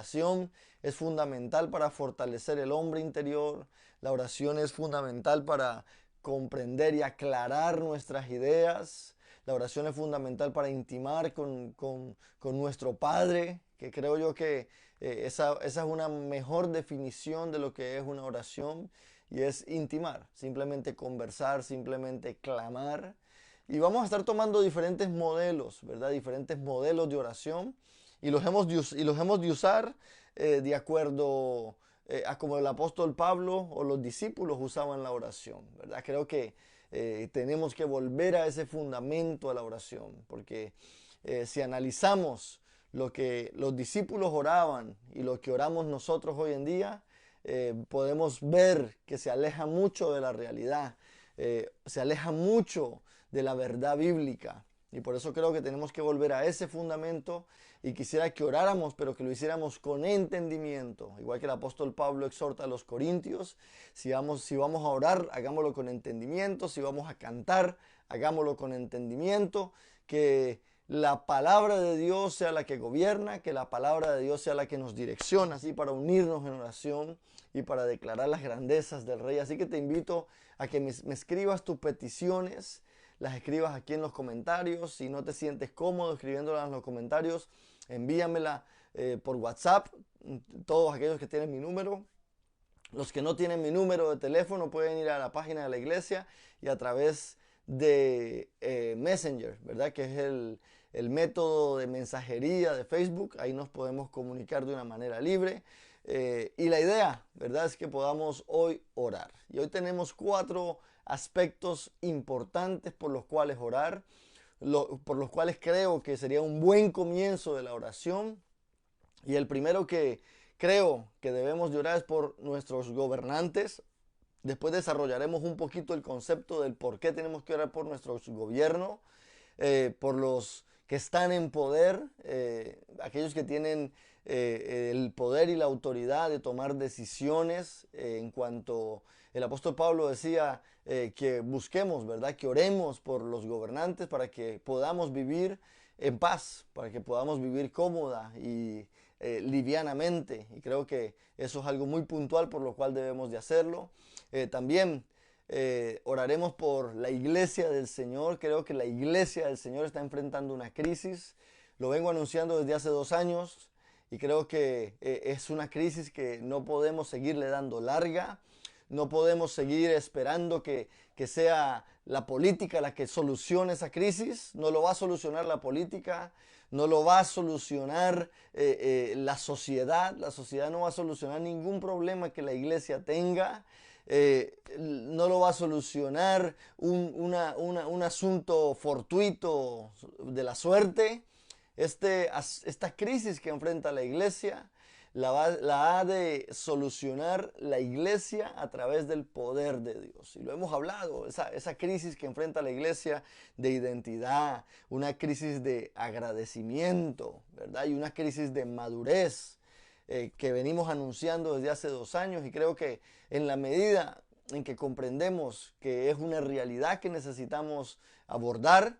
oración es fundamental para fortalecer el hombre interior. La oración es fundamental para comprender y aclarar nuestras ideas. La oración es fundamental para intimar con nuestro Padre, que creo yo que esa es una mejor definición de lo que es una oración, y es intimar, simplemente conversar, simplemente clamar. Y vamos a estar tomando diferentes modelos, ¿verdad? Diferentes modelos de oración, y los hemos de usar de acuerdo a como el apóstol Pablo o los discípulos usaban la oración, ¿verdad? Creo que tenemos que volver a ese fundamento a la oración, porque si analizamos lo que los discípulos oraban y lo que oramos nosotros hoy en día, podemos ver que se aleja mucho de la realidad, se aleja mucho de la verdad bíblica. Y por eso creo que tenemos que volver a ese fundamento, y quisiera que oráramos, pero que lo hiciéramos con entendimiento. Igual que el apóstol Pablo exhorta a los corintios, si vamos a orar, hagámoslo con entendimiento. Si vamos a cantar, hagámoslo con entendimiento. Que la palabra de Dios sea la que gobierna, que la palabra de Dios sea la que nos direcciona, así para unirnos en oración y para declarar las grandezas del Rey. Así que te invito a que me escribas tus peticiones, las escribas aquí en los comentarios. Si no te sientes cómodo escribiéndolas en los comentarios, envíamela por WhatsApp. Todos aquellos que tienen mi número. Los que no tienen mi número de teléfono pueden ir a la página de la iglesia y a través de Messenger, ¿verdad? Que es el método de mensajería de Facebook. Ahí nos podemos comunicar de una manera libre. Y la idea, ¿verdad?, es que podamos hoy orar. Y hoy tenemos 4 aspectos importantes por los cuales orar, por los cuales creo que sería un buen comienzo de la oración. Y el primero que creo que debemos de orar es por nuestros gobernantes. Después desarrollaremos un poquito el concepto del por qué tenemos que orar por nuestro gobierno, por los que están en poder, aquellos que tienen el poder y la autoridad de tomar decisiones, en cuanto el apóstol Pablo decía que busquemos, ¿verdad?, que oremos por los gobernantes para que podamos vivir en paz, para que podamos vivir cómoda y livianamente. Y creo que eso es algo muy puntual por lo cual debemos de hacerlo. También oraremos por la iglesia del Señor. Creo que la iglesia del Señor está enfrentando una crisis. Lo vengo anunciando desde hace 2 años y creo que es una crisis que no podemos seguirle dando larga. No podemos seguir esperando que sea la política la que solucione esa crisis. No lo va a solucionar la política, no lo va a solucionar la sociedad. La sociedad no va a solucionar ningún problema que la iglesia tenga. No lo va a solucionar un asunto fortuito de la suerte. Esta crisis que enfrenta la iglesia la ha de solucionar la iglesia a través del poder de Dios. Y lo hemos hablado, esa crisis que enfrenta la iglesia de identidad, una crisis de agradecimiento, ¿verdad? Y una crisis de madurez que venimos anunciando desde hace 2 años. Y creo que en la medida en que comprendemos que es una realidad que necesitamos abordar,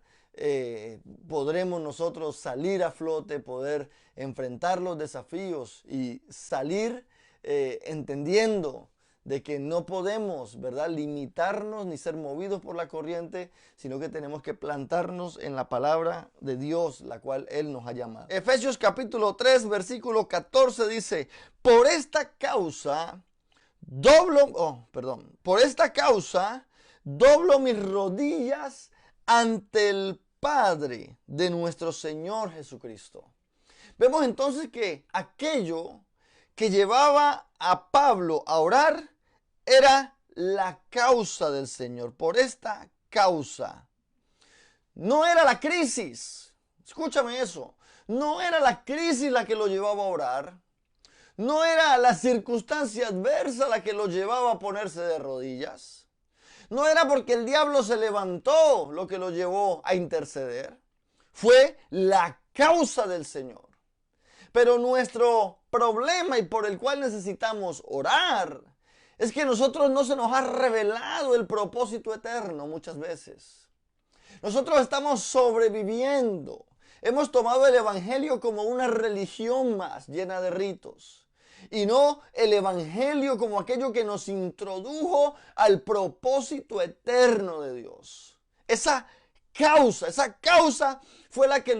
podremos nosotros salir a flote, poder enfrentar los desafíos y salir entendiendo de que no podemos, ¿verdad?, limitarnos ni ser movidos por la corriente, sino que tenemos que plantarnos en la palabra de Dios, la cual Él nos ha llamado. Efesios capítulo 3, versículo 14 dice: por esta causa doblo mis rodillas ante el Padre de nuestro Señor Jesucristo. Vemos entonces que aquello que llevaba a Pablo a orar era la causa del Señor. Por esta causa. No era la crisis. Escúchame eso. No era la crisis la que lo llevaba a orar. No era la circunstancia adversa la que lo llevaba a ponerse de rodillas. No era porque el diablo se levantó lo que lo llevó a interceder. Fue la causa del Señor. Pero nuestro problema y por el cual necesitamos orar es que nosotros no se nos ha revelado el propósito eterno muchas veces. Nosotros estamos sobreviviendo. Hemos tomado el evangelio como una religión más llena de ritos y no el evangelio como aquello que nos introdujo al propósito eterno de Dios. Esa causa fue la que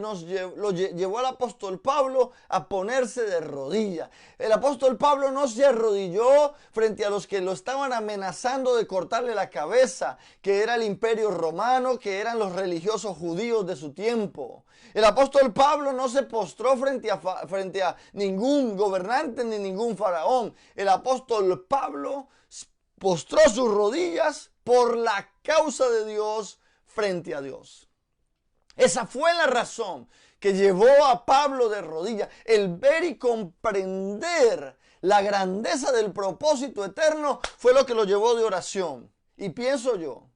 llevó al apóstol Pablo a ponerse de rodillas. El apóstol Pablo no se arrodilló frente a los que lo estaban amenazando de cortarle la cabeza, que era el imperio romano, que eran los religiosos judíos de su tiempo. El apóstol Pablo no se postró frente a ningún gobernante ni ningún faraón. El apóstol Pablo postró sus rodillas por la causa de Dios frente a Dios. Esa fue la razón que llevó a Pablo de rodillas. El ver y comprender la grandeza del propósito eterno fue lo que lo llevó de oración. Y pienso yo,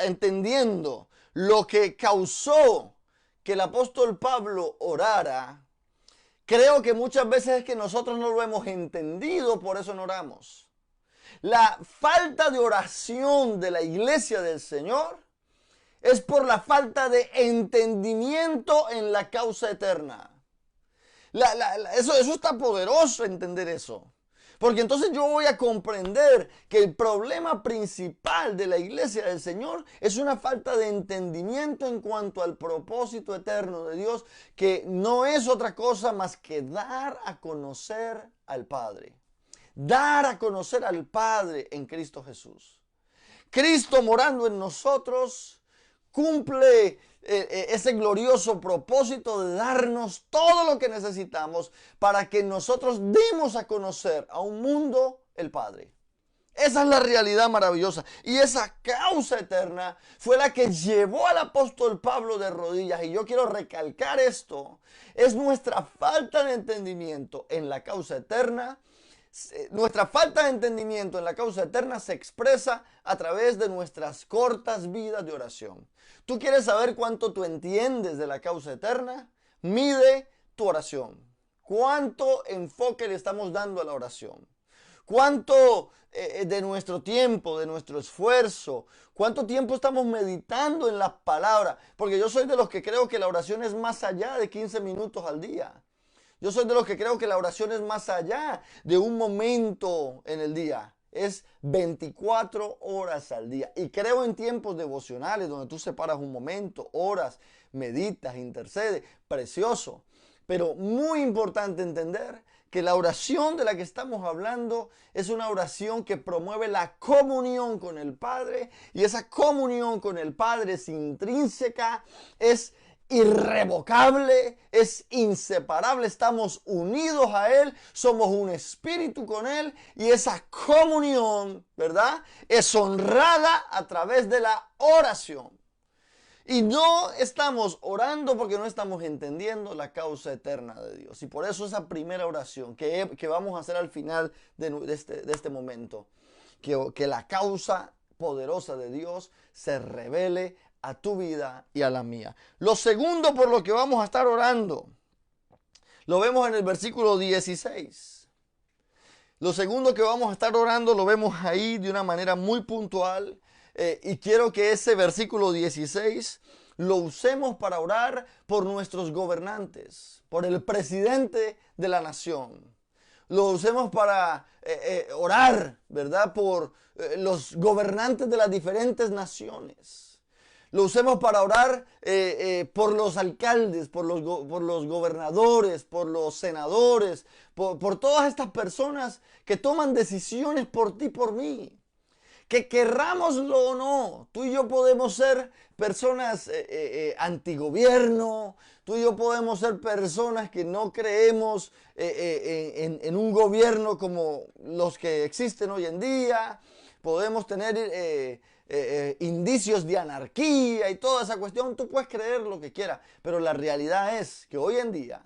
entendiendo lo que causó que el apóstol Pablo orara, creo que muchas veces es que nosotros no lo hemos entendido, por eso no oramos. La falta de oración de la iglesia del Señor es por la falta de entendimiento en la causa eterna. Eso está poderoso entender eso. Porque entonces yo voy a comprender que el problema principal de la iglesia del Señor es una falta de entendimiento en cuanto al propósito eterno de Dios, que no es otra cosa más que dar a conocer al Padre. Dar a conocer al Padre en Cristo Jesús. Cristo morando en nosotros cumple ese glorioso propósito de darnos todo lo que necesitamos para que nosotros demos a conocer a un mundo el Padre. Esa es la realidad maravillosa. Y esa causa eterna fue la que llevó al apóstol Pablo de rodillas. Y yo quiero recalcar esto. Es nuestra falta de entendimiento en la causa eterna. Nuestra falta de entendimiento en la causa eterna se expresa a través de nuestras cortas vidas de oración. ¿Tú quieres saber cuánto tú entiendes de la causa eterna? Mide tu oración. ¿Cuánto enfoque le estamos dando a la oración? ¿Cuánto de nuestro tiempo, de nuestro esfuerzo, cuánto tiempo estamos meditando en las palabras? Porque yo soy de los que creo que la oración es más allá de 15 minutos al día. Yo soy de los que creo que la oración es más allá de un momento en el día. Es 24 horas al día. Y creo en tiempos devocionales donde tú separas un momento, horas, meditas, intercedes. Precioso. Pero muy importante entender que la oración de la que estamos hablando es una oración que promueve la comunión con el Padre. Y esa comunión con el Padre es intrínseca, es irrevocable, es inseparable, estamos unidos a Él, somos un espíritu con Él y esa comunión, ¿verdad?, es honrada a través de la oración. Y no estamos orando porque no estamos entendiendo la causa eterna de Dios. Y por eso esa primera oración que vamos a hacer al final de este momento, que la causa poderosa de Dios se revele a tu vida y a la mía. Lo segundo por lo que vamos a estar orando, lo vemos en el versículo 16. Lo segundo que vamos a estar orando lo vemos ahí de una manera muy puntual. Y quiero que ese versículo 16 lo usemos para orar por nuestros gobernantes, por el presidente de la nación. Lo usemos para orar, ¿verdad?, por los gobernantes de las diferentes naciones. Lo usemos para orar por los alcaldes, por los gobernadores, por los senadores, por todas estas personas que toman decisiones por ti, por mí. Que querrámoslo o no, tú y yo podemos ser personas antigobierno, tú y yo podemos ser personas que no creemos en un gobierno como los que existen hoy en día, podemos tener indicios de anarquía y toda esa cuestión. Tú puedes creer lo que quieras, pero la realidad es que hoy en día,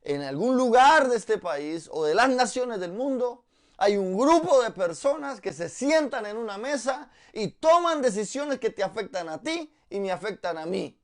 en algún lugar de este país o de las naciones del mundo, hay un grupo de personas que se sientan en una mesa y toman decisiones que te afectan a ti y me afectan a mí.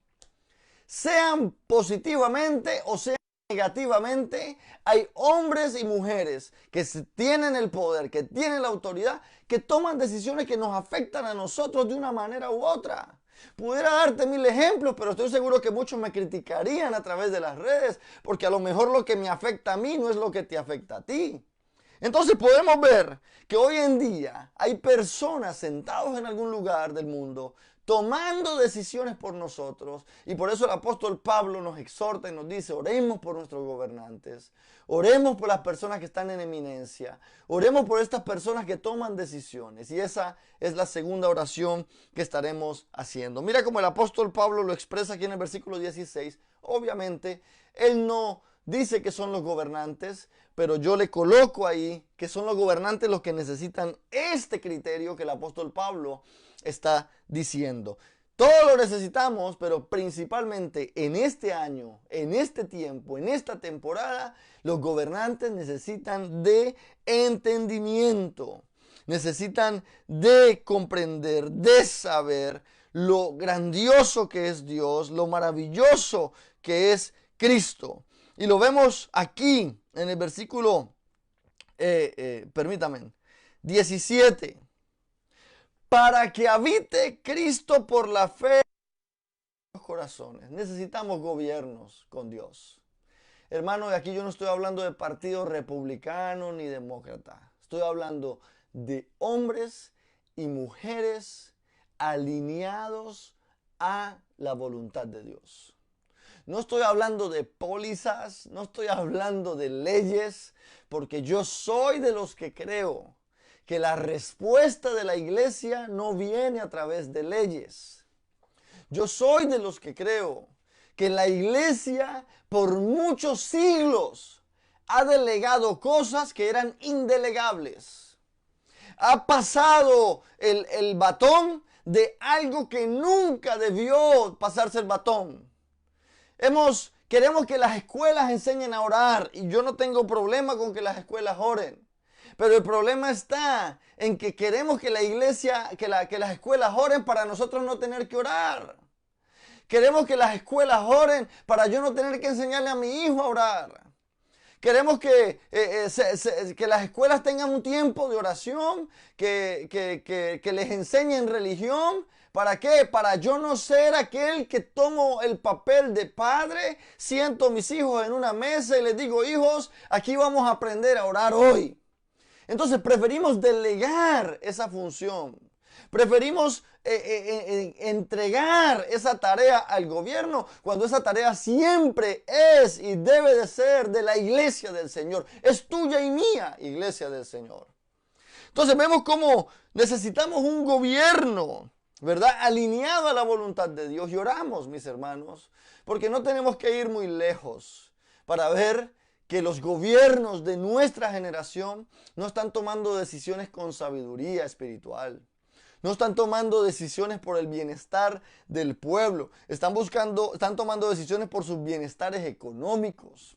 Sean positivamente o sean negativamente, hay hombres y mujeres que tienen el poder, que tienen la autoridad, que toman decisiones que nos afectan a nosotros de una manera u otra. Pudiera darte mil ejemplos, pero estoy seguro que muchos me criticarían a través de las redes, porque a lo mejor lo que me afecta a mí no es lo que te afecta a ti. Entonces podemos ver que hoy en día hay personas sentados en algún lugar del mundo tomando decisiones por nosotros, y por eso el apóstol Pablo nos exhorta y nos dice: oremos por nuestros gobernantes, oremos por las personas que están en eminencia, oremos por estas personas que toman decisiones. Y esa es la segunda oración que estaremos haciendo. Mira cómo el apóstol Pablo lo expresa aquí en el versículo 16. Obviamente él no dice que son los gobernantes, pero yo le coloco ahí que son los gobernantes los que necesitan este criterio que el apóstol Pablo está diciendo. Todo lo necesitamos, pero principalmente en este año, en este tiempo, en esta temporada, los gobernantes necesitan de entendimiento, necesitan de comprender, de saber lo grandioso que es Dios, lo maravilloso que es Cristo. Y lo vemos aquí en el versículo, permítame, 17. Para que habite Cristo por la fe en los corazones. Necesitamos gobiernos con Dios. Hermano, aquí yo no estoy hablando de partido republicano ni demócrata. Estoy hablando de hombres y mujeres alineados a la voluntad de Dios. No estoy hablando de pólizas, no estoy hablando de leyes, porque yo soy de los que creo que la respuesta de la iglesia no viene a través de leyes. Yo soy de los que creo que la iglesia por muchos siglos ha delegado cosas que eran indelegables. Ha pasado el batón de algo que nunca debió pasarse el batón. Queremos que las escuelas enseñen a orar, y yo no tengo problema con que las escuelas oren. Pero el problema está en que queremos que la iglesia, que las escuelas oren para nosotros no tener que orar. Queremos que las escuelas oren para yo no tener que enseñarle a mi hijo a orar. Queremos que las escuelas tengan un tiempo de oración, que les enseñen religión. ¿Para qué? Para yo no ser aquel que tomo el papel de padre, siento a mis hijos en una mesa y les digo: hijos, aquí vamos a aprender a orar hoy. Entonces preferimos delegar esa función. Preferimos entregar esa tarea al gobierno, cuando esa tarea siempre es y debe de ser de la iglesia del Señor. Es tuya y mía, iglesia del Señor. Entonces vemos cómo necesitamos un gobierno, ¿verdad?, alineado a la voluntad de Dios. Y oramos, mis hermanos, porque no tenemos que ir muy lejos para ver que los gobiernos de nuestra generación no están tomando decisiones con sabiduría espiritual. No están tomando decisiones por el bienestar del pueblo. Están tomando decisiones por sus bienestares económicos.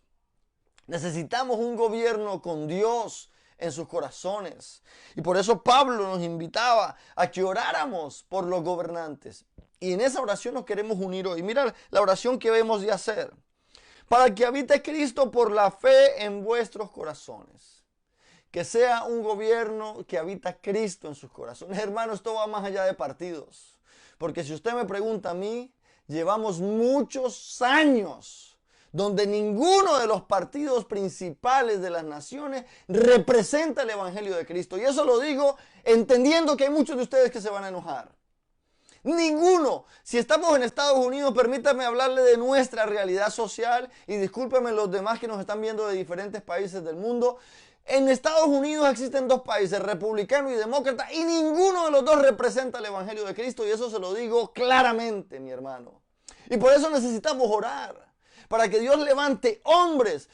Necesitamos un gobierno con Dios en sus corazones. Y por eso Pablo nos invitaba a que oráramos por los gobernantes. Y en esa oración nos queremos unir hoy. Mira la oración que debemos de hacer. Para que habite Cristo por la fe en vuestros corazones. Que sea un gobierno que habita Cristo en sus corazones. Hermano, esto va más allá de partidos. Porque si usted me pregunta a mí, llevamos muchos años donde ninguno de los partidos principales de las naciones representa el Evangelio de Cristo. Y eso lo digo entendiendo que hay muchos de ustedes que se van a enojar. Ninguno. Si estamos en Estados Unidos, permítame hablarle de nuestra realidad social, y discúlpenme los demás que nos están viendo de diferentes países del mundo. En Estados Unidos existen dos países, republicano y demócrata, y ninguno de los dos representa el Evangelio de Cristo, y eso se lo digo claramente, mi hermano. Y por eso necesitamos orar, para que Dios levante hombres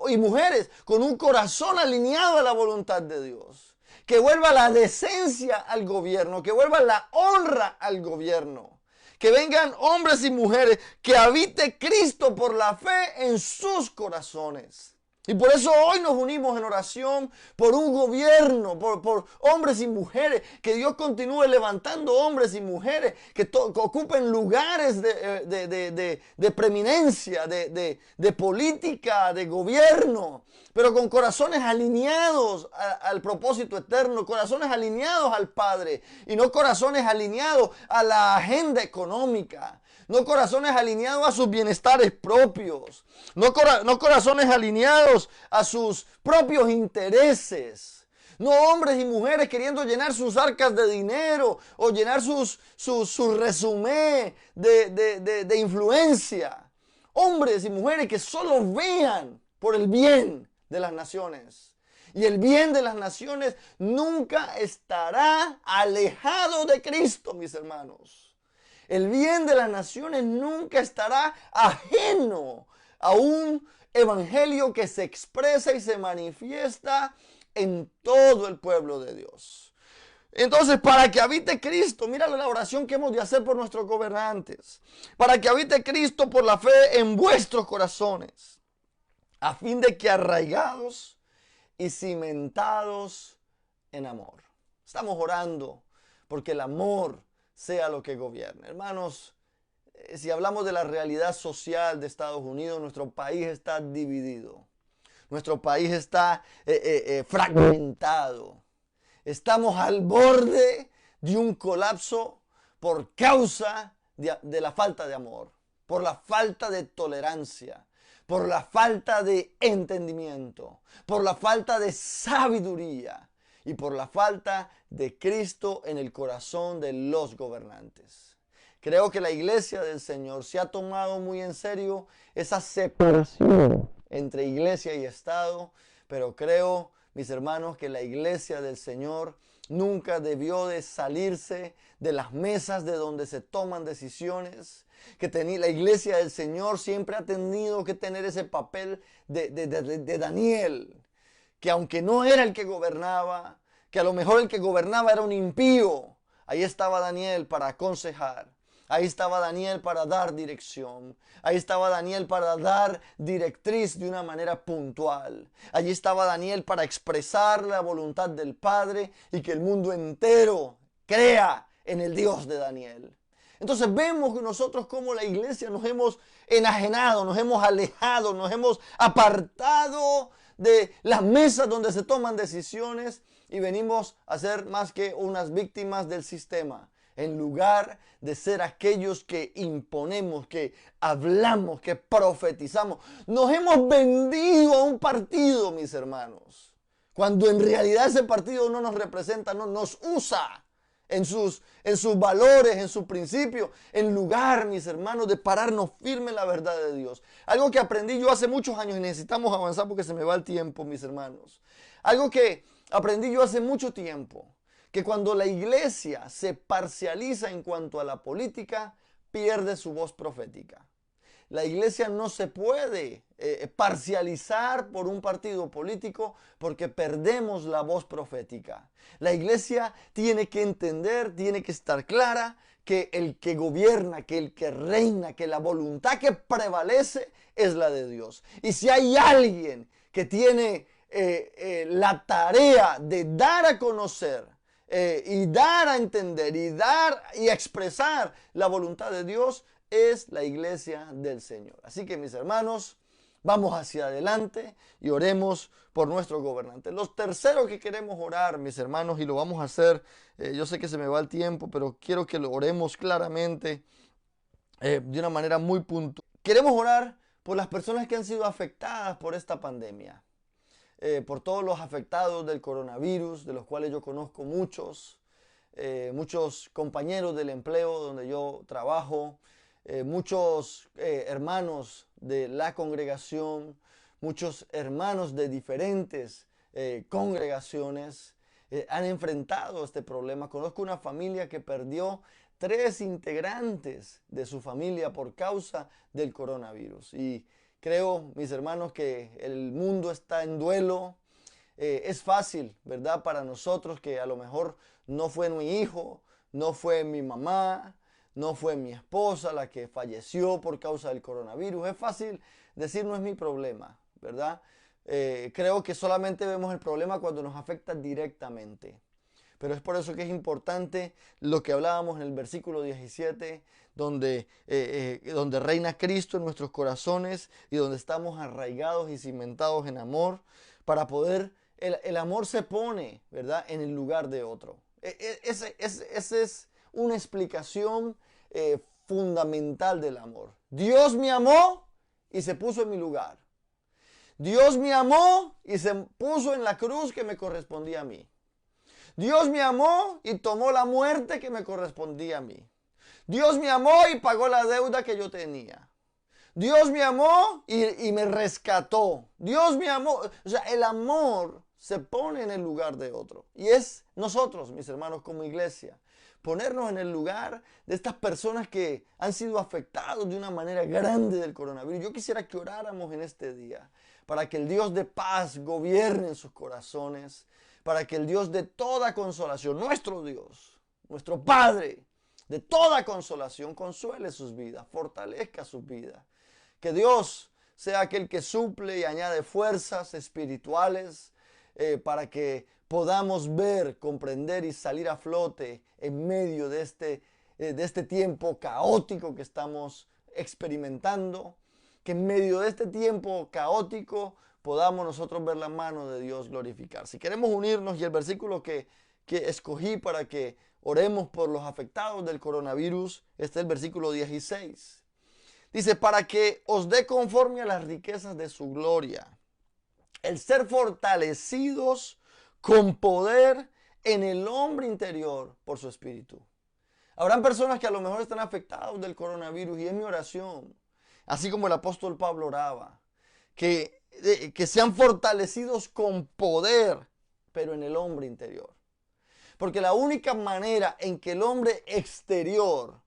y mujeres con un corazón alineado a la voluntad de Dios. Que vuelva la decencia al gobierno, que vuelva la honra al gobierno. Que vengan hombres y mujeres, que habite Cristo por la fe en sus corazones. Y por eso hoy nos unimos en oración por un gobierno, por hombres y mujeres, que Dios continúe levantando hombres y mujeres que ocupen lugares de preeminencia, de política, de gobierno, pero con corazones alineados al propósito eterno, corazones alineados al Padre y no corazones alineados a la agenda económica. No corazones alineados a sus bienestares propios. No corazones alineados a sus propios intereses. No hombres y mujeres queriendo llenar sus arcas de dinero o llenar su resumen de influencia. Hombres y mujeres que solo vean por el bien de las naciones. Y el bien de las naciones nunca estará alejado de Cristo, mis hermanos. El bien de las naciones nunca estará ajeno a un evangelio que se expresa y se manifiesta en todo el pueblo de Dios. Entonces, para que habite Cristo, mira la oración que hemos de hacer por nuestros gobernantes. Para que habite Cristo por la fe en vuestros corazones, a fin de que arraigados y cimentados en amor. Estamos orando porque el amor sea lo que gobierne. Hermanos, si hablamos de la realidad social de Estados Unidos, nuestro país está dividido. Nuestro país está fragmentado. Estamos al borde de un colapso por causa de la falta de amor, por la falta de tolerancia, por la falta de entendimiento, por la falta de sabiduría y por la falta de Cristo en el corazón de los gobernantes. Creo que la iglesia del Señor se ha tomado muy en serio esa separación entre iglesia y Estado, pero creo, mis hermanos, que la iglesia del Señor nunca debió de salirse de las mesas de donde se toman decisiones. La iglesia del Señor siempre ha tenido que tener ese papel de Daniel, que aunque no era el que gobernaba, que a lo mejor el que gobernaba era un impío, ahí estaba Daniel para aconsejar. Ahí estaba Daniel para dar dirección. Ahí estaba Daniel para dar directriz de una manera puntual. Allí estaba Daniel para expresar la voluntad del Padre y que el mundo entero crea en el Dios de Daniel. Entonces vemos que nosotros como la iglesia nos hemos enajenado, nos hemos alejado, nos hemos apartado de las mesas donde se toman decisiones y venimos a ser más que unas víctimas del sistema. En lugar de ser aquellos que imponemos, que hablamos, que profetizamos. Nos hemos vendido a un partido, mis hermanos. Cuando en realidad ese partido no nos representa, no nos usa en sus valores, en sus principios. En lugar, mis hermanos, de pararnos firme en la verdad de Dios. Algo que aprendí yo hace muchos años y necesitamos avanzar porque se me va el tiempo, mis hermanos. Algo que aprendí yo hace mucho tiempo. Que cuando la iglesia se parcializa en cuanto a la política, pierde su voz profética. La iglesia no se puede parcializar por un partido político porque perdemos la voz profética. La iglesia tiene que entender, tiene que estar clara que el que gobierna, que el que reina, que la voluntad que prevalece es la de Dios. Y si hay alguien que tiene la tarea de dar a conocer, y dar a entender y expresar la voluntad de Dios, es la iglesia del Señor. Así que, mis hermanos, vamos hacia adelante y oremos por nuestro gobernante. Lo tercero que queremos orar, mis hermanos, y lo vamos a hacer, yo sé que se me va el tiempo, pero quiero que lo oremos claramente, de una manera muy puntual. Queremos orar por las personas que han sido afectadas por esta pandemia. Por todos los afectados del coronavirus, de los cuales yo conozco muchos compañeros del empleo donde yo trabajo, muchos hermanos de la congregación, muchos hermanos de diferentes congregaciones han enfrentado este problema. Conozco una familia que perdió 3 integrantes de su familia por causa del coronavirus. Y creo, mis hermanos, que el mundo está en duelo. Es fácil, ¿verdad? Para nosotros que a lo mejor no fue mi hijo, no fue mi mamá, no fue mi esposa la que falleció por causa del coronavirus. Es fácil decir no es mi problema, ¿verdad? creo que solamente vemos el problema cuando nos afecta directamente. Pero es por eso que es importante lo que hablábamos en el versículo 17, donde reina Cristo en nuestros corazones y donde estamos arraigados y cimentados en amor, para poder, el amor se pone, ¿verdad?, en el lugar de otro. Esa es una explicación fundamental del amor. Dios me amó y se puso en mi lugar. Dios me amó y se puso en la cruz que me correspondía a mí. Dios me amó y tomó la muerte que me correspondía a mí. Dios me amó y pagó la deuda que yo tenía. Dios me amó y me rescató. Dios me amó. O sea, el amor se pone en el lugar de otro. Y es nosotros, mis hermanos, como iglesia, ponernos en el lugar de estas personas que han sido afectados de una manera grande del coronavirus. Yo quisiera que oráramos en este día para que el Dios de paz gobierne en sus corazones, para que el Dios de toda consolación, nuestro Dios, nuestro Padre, de toda consolación, consuele sus vidas, fortalezca sus vidas. Que Dios sea aquel que suple y añade fuerzas espirituales para que podamos ver, comprender y salir a flote en medio de este tiempo caótico que estamos experimentando. Que en medio de este tiempo caótico podamos nosotros ver la mano de Dios glorificar. Si queremos unirnos, y el versículo que escogí para que oremos por los afectados del coronavirus, este es el versículo 16. Dice, para que os dé conforme a las riquezas de su gloria, el ser fortalecidos con poder en el hombre interior por su espíritu. Habrán personas que a lo mejor están afectados del coronavirus, y es mi oración, así como el apóstol Pablo oraba, que sean fortalecidos con poder, pero en el hombre interior. Porque la única manera en que el hombre exterior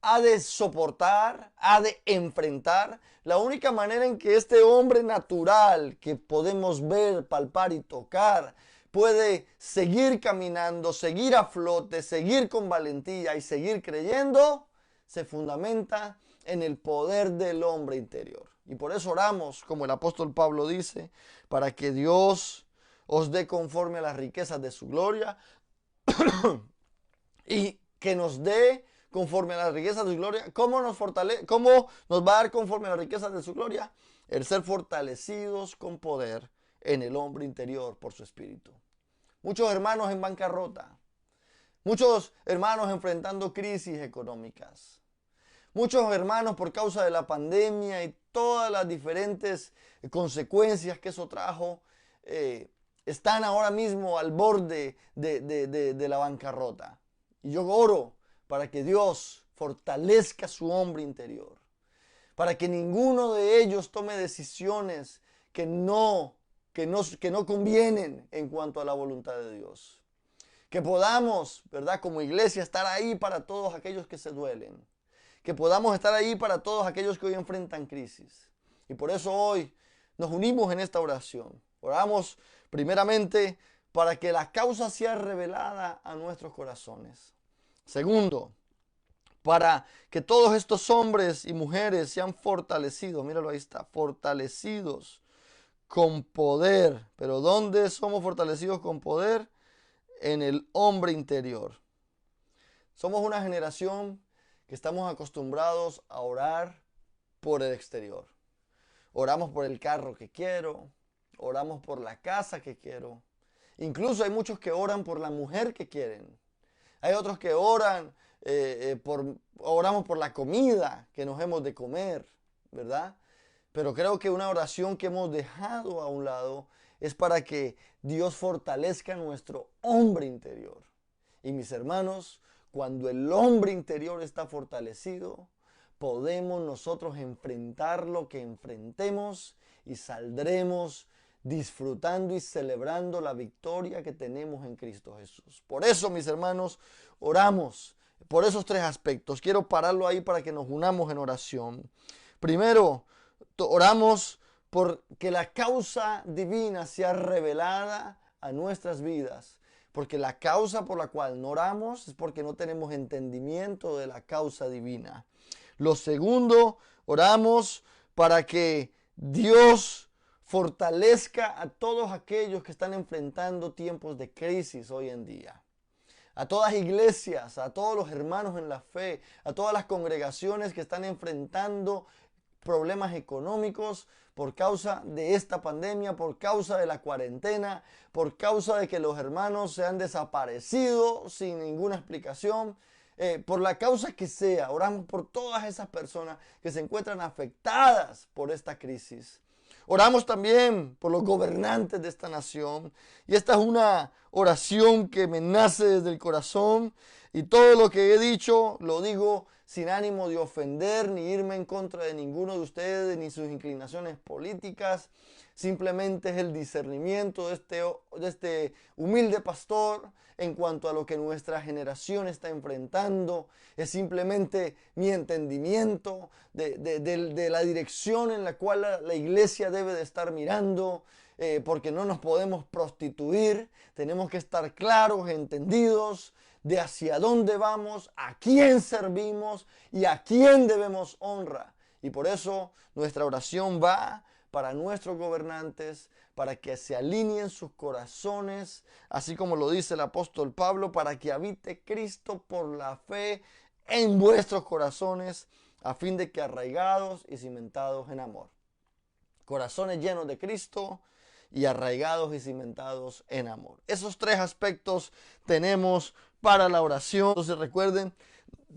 ha de soportar, ha de enfrentar, la única manera en que este hombre natural que podemos ver, palpar y tocar, puede seguir caminando, seguir a flote, seguir con valentía y seguir creyendo, se fundamenta en el poder del hombre interior. Y por eso oramos, como el apóstol Pablo dice, para que Dios os dé conforme a las riquezas de su gloria y que nos dé conforme a las riquezas de su gloria. ¿Cómo nos va a dar conforme a las riquezas de su gloria? El ser fortalecidos con poder en el hombre interior por su espíritu. Muchos hermanos en bancarrota, muchos hermanos enfrentando crisis económicas, muchos hermanos por causa de la pandemia y todas las diferentes consecuencias que eso trajo, están ahora mismo al borde de la bancarrota. Y yo oro para que Dios fortalezca su hombre interior, para que ninguno de ellos tome decisiones que no convienen en cuanto a la voluntad de Dios. Que podamos, ¿verdad?, como iglesia, estar ahí para todos aquellos que se duelen. Que podamos estar ahí para todos aquellos que hoy enfrentan crisis. Y por eso hoy nos unimos en esta oración. Oramos primeramente para que la causa sea revelada a nuestros corazones. Segundo, para que todos estos hombres y mujeres sean fortalecidos. Míralo, ahí está, fortalecidos con poder. Pero ¿dónde somos fortalecidos con poder? En el hombre interior. Somos una generación que estamos acostumbrados a orar por el exterior. Oramos por el carro que quiero, oramos por la casa que quiero. Incluso hay muchos que oran por la mujer que quieren. Hay otros que oramos por la comida que nos hemos de comer, ¿verdad? Pero creo que una oración que hemos dejado a un lado es para que Dios fortalezca nuestro hombre interior. Y mis hermanos, cuando el hombre interior está fortalecido, podemos nosotros enfrentar lo que enfrentemos y saldremos disfrutando y celebrando la victoria que tenemos en Cristo Jesús. Por eso, mis hermanos, oramos por esos tres aspectos. Quiero pararlo ahí para que nos unamos en oración. Primero, oramos por que la causa divina sea revelada a nuestras vidas. Porque la causa por la cual no oramos es porque no tenemos entendimiento de la causa divina. Lo segundo, oramos para que Dios fortalezca a todos aquellos que están enfrentando tiempos de crisis hoy en día. A todas iglesias, a todos los hermanos en la fe, a todas las congregaciones que están enfrentando problemas económicos por causa de esta pandemia, por causa de la cuarentena, por causa de que los hermanos se han desaparecido sin ninguna explicación. Por la causa que sea, oramos por todas esas personas que se encuentran afectadas por esta crisis. Oramos también por los gobernantes de esta nación. Y esta es una oración que me nace desde el corazón. Y todo lo que he dicho lo digo sin ánimo de ofender ni irme en contra de ninguno de ustedes ni sus inclinaciones políticas. Simplemente es el discernimiento de este humilde pastor en cuanto a lo que nuestra generación está enfrentando. Es simplemente mi entendimiento de la dirección en la cual la iglesia debe de estar mirando, porque no nos podemos prostituir. Tenemos que estar claros, entendidos de hacia dónde vamos, a quién servimos y a quién debemos honra. Y por eso nuestra oración va para nuestros gobernantes, para que se alineen sus corazones, así como lo dice el apóstol Pablo, para que habite Cristo por la fe en vuestros corazones, a fin de que arraigados y cimentados en amor. Corazones llenos de Cristo y arraigados y cimentados en amor. Esos tres aspectos tenemos para la oración. Entonces recuerden,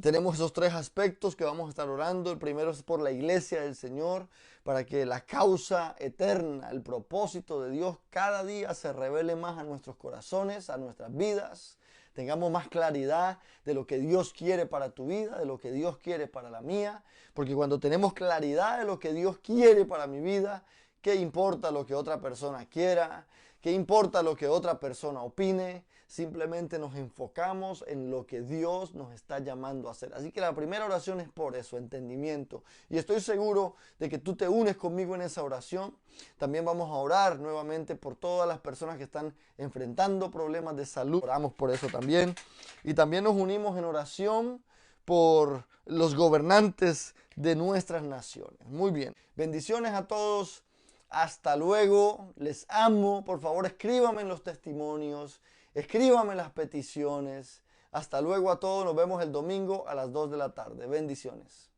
tenemos esos tres aspectos que vamos a estar orando. El primero es por la iglesia del Señor, para que la causa eterna, el propósito de Dios cada día se revele más a nuestros corazones, a nuestras vidas. Tengamos más claridad de lo que Dios quiere para tu vida, de lo que Dios quiere para la mía. Porque cuando tenemos claridad de lo que Dios quiere para mi vida, ¿qué importa lo que otra persona quiera? ¿Qué importa lo que otra persona opine? Simplemente nos enfocamos en lo que Dios nos está llamando a hacer. Así que la primera oración es por eso, entendimiento. Y estoy seguro de que tú te unes conmigo en esa oración. También vamos a orar nuevamente por todas las personas que están enfrentando problemas de salud. Oramos por eso también. Y también nos unimos en oración por los gobernantes de nuestras naciones. Muy bien. Bendiciones a todos. Hasta luego, les amo. Por favor, escríbame en los testimonios, escríbame en las peticiones. Hasta luego a todos, nos vemos el domingo a las 2 de la tarde. Bendiciones.